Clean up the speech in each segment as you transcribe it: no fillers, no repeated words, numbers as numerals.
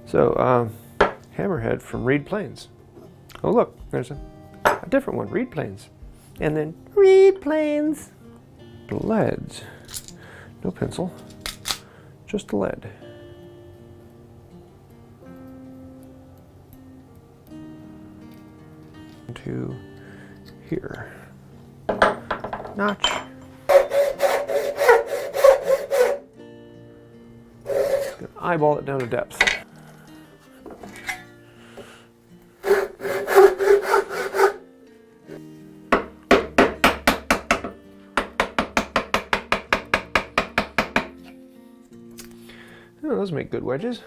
So, hammerhead from Reed Plains. Oh look, there's a different one, Reed Plains. And then Reed Plains. Leads. No pencil, just lead. To here. Notch. Just gonna eyeball it down to depth. Oh, those make good wedges.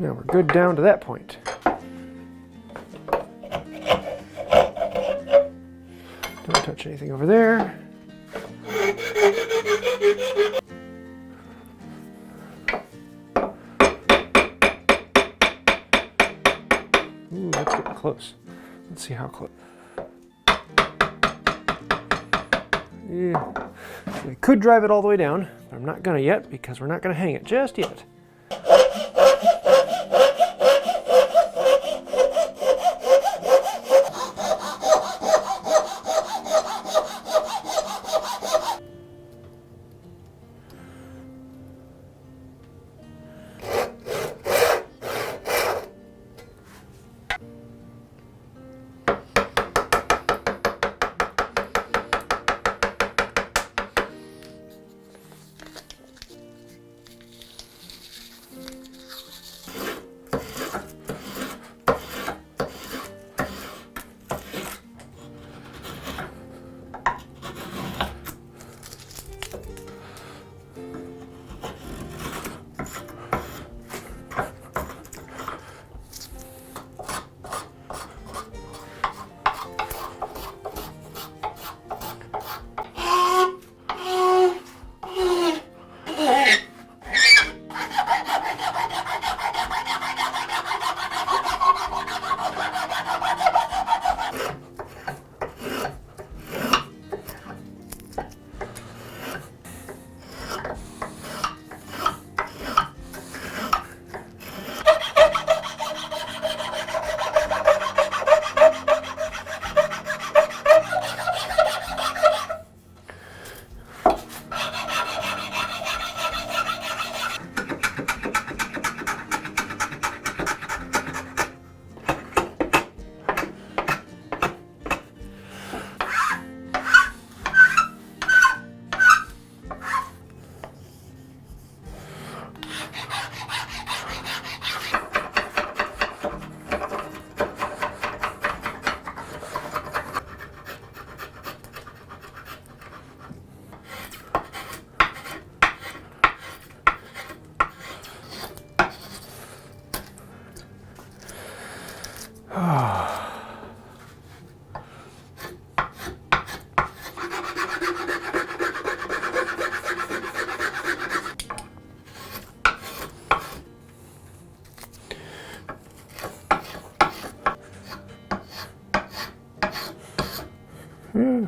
Now we're good down to that point. Don't touch anything over there. Ooh, that's getting close. Let's see how close. Yeah. I could drive it all the way down, but I'm not gonna yet because we're not gonna hang it just yet.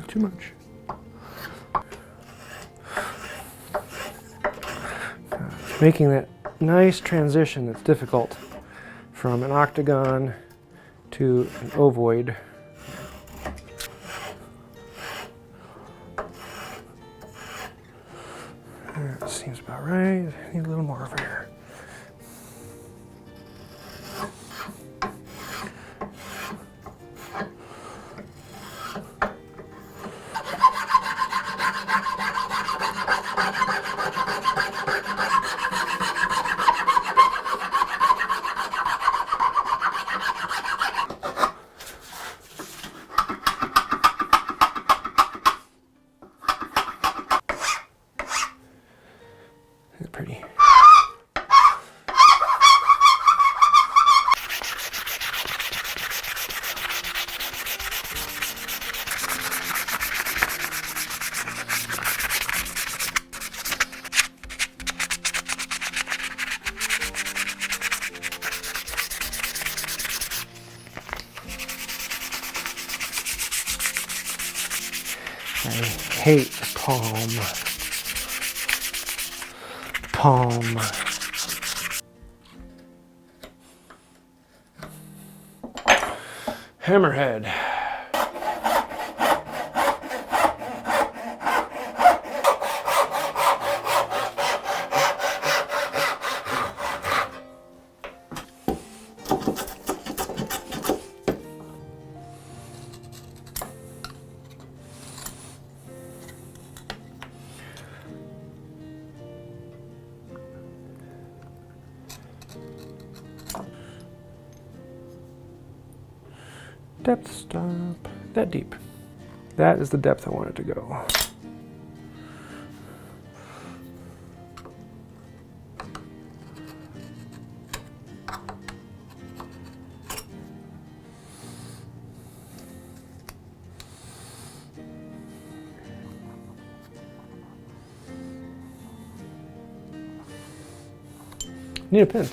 Too much. Making that nice transition that's difficult from an octagon to an ovoid. That seems about right. I need a little more over here. hate palm. Palm. Hammerhead. Depth stop. That deep. That is the depth I want it to go. Need a pin.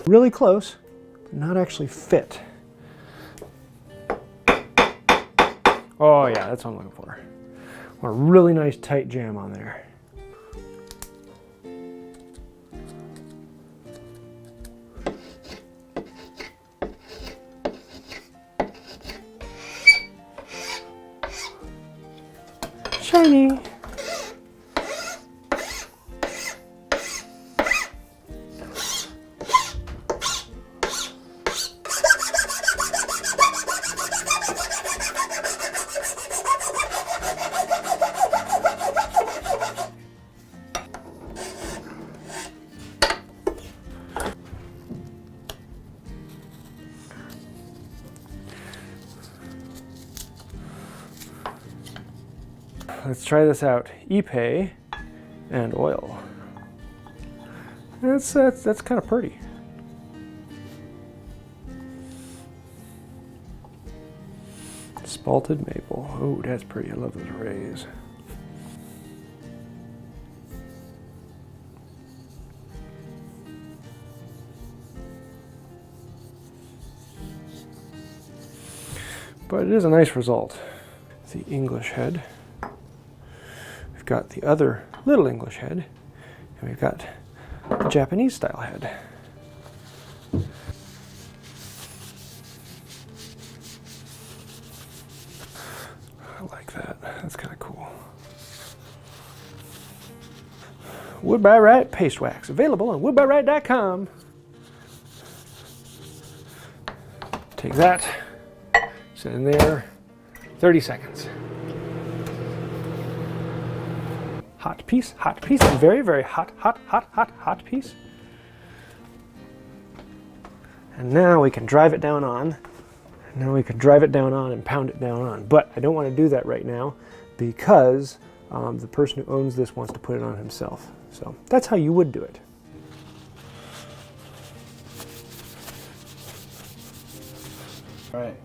Really close, but not actually fit. Oh yeah, that's what I'm looking for. I want a really nice tight jam on there. Shiny. Let's try this out. Ipe and oil. That's kind of pretty. Spalted maple. Oh, that's pretty. I love those rays. But it is a nice result. The English head. We've got the other little English head, and we've got the Japanese style head. I like that. That's kind of cool. Wood by Wright paste wax, available on woodbywright.com. Take that, sit in there, 30 seconds. Hot piece, very, very hot piece. And now we can drive it down on. And pound it down on. But I don't want to do that right now because the person who owns this wants to put it on himself. So that's how you would do it. All right.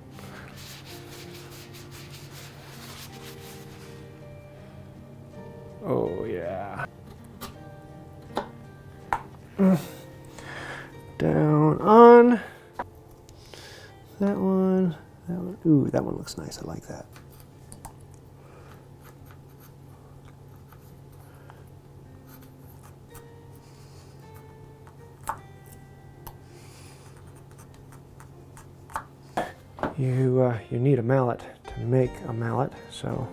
Oh yeah. Down on that one. Ooh, that one looks nice. I like that. You need a mallet to make a mallet, so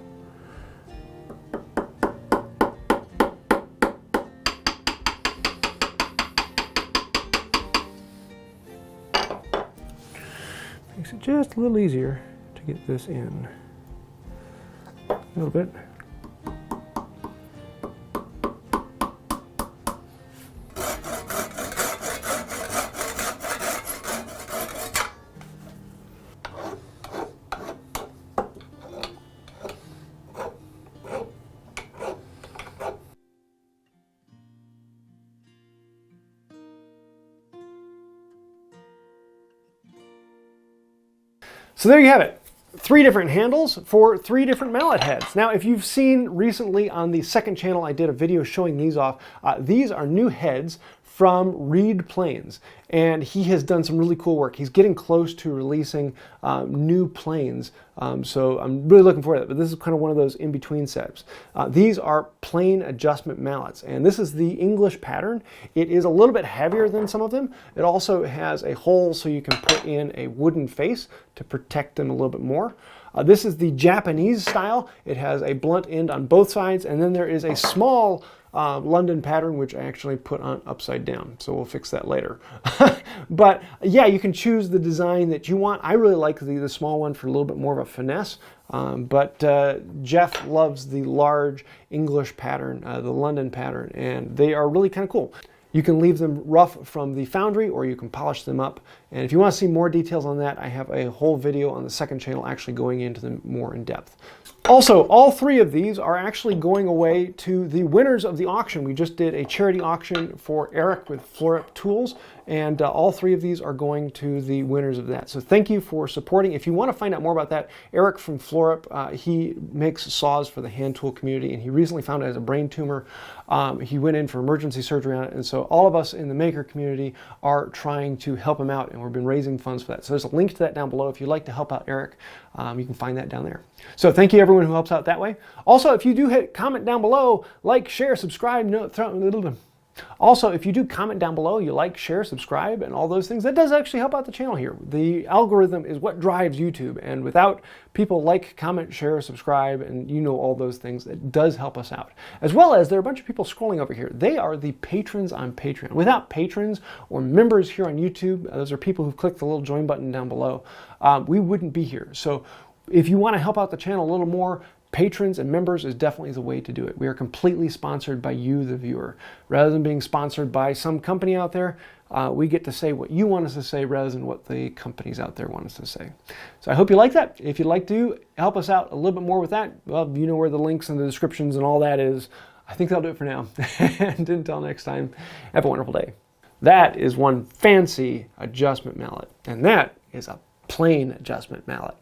it just a little easier to get this in. A little bit. So there you have it. 3 different handles for 3 different mallet heads. Now, if you've seen recently on the second channel, I did a video showing these off. These are new heads from Reed Planes, and he has done some really cool work. He's getting close to releasing new planes, so I'm really looking forward to that, but this is kind of one of those in-between setups. These are plane adjustment mallets, and this is the English pattern. It is a little bit heavier than some of them. It also has a hole so you can put in a wooden face to protect them a little bit more. This is the Japanese style. It has a blunt end on both sides, and then there is a small London pattern, which I actually put on upside down, so we'll fix that later. But yeah, you can choose the design that you want. I really like the small one for a little bit more of a finesse, but Jeff loves the large English pattern, the London pattern, and they are really kind of cool. You can leave them rough from the foundry, or you can polish them up. And if you want to see more details on that, I have a whole video on the second channel actually going into them more in depth. Also, all 3 of these are actually going away to the winners of the auction. We just did a charity auction for Eric with Floor-Up Tools, and all 3 of these are going to the winners of that. So thank you for supporting. If you want to find out more about that, Eric from Floor-Up, he makes saws for the hand tool community, and he recently found out he has a brain tumor. He went in for emergency surgery on it, and so all of us in the maker community are trying to help him out, and we've been raising funds for that. So there's a link to that down below. If you'd like to help out Eric, you can find that down there. So thank you everyone who helps out that way. Also, if you do hit comment down below, like, share, subscribe, also, if you do comment down below, you like, share, subscribe, and all those things, that does actually help out the channel here. The algorithm is what drives YouTube, and without people like, comment, share, subscribe, and you know all those things, it does help us out. As well as there are a bunch of people scrolling over here. They are the patrons on Patreon. Without patrons or members here on YouTube, those are people who've clicked the little join button down below, we wouldn't be here. So if you want to help out the channel a little more, patrons and members is definitely the way to do it. We are completely sponsored by you, the viewer. Rather than being sponsored by some company out there, we get to say what you want us to say rather than what the companies out there want us to say. So I hope you like that. If you'd like to help us out a little bit more with that, well, you know where the links and the descriptions and all that is. I think that'll do it for now. And until next time, have a wonderful day. That is one fancy adjustment mallet, and that is a plain adjustment mallet.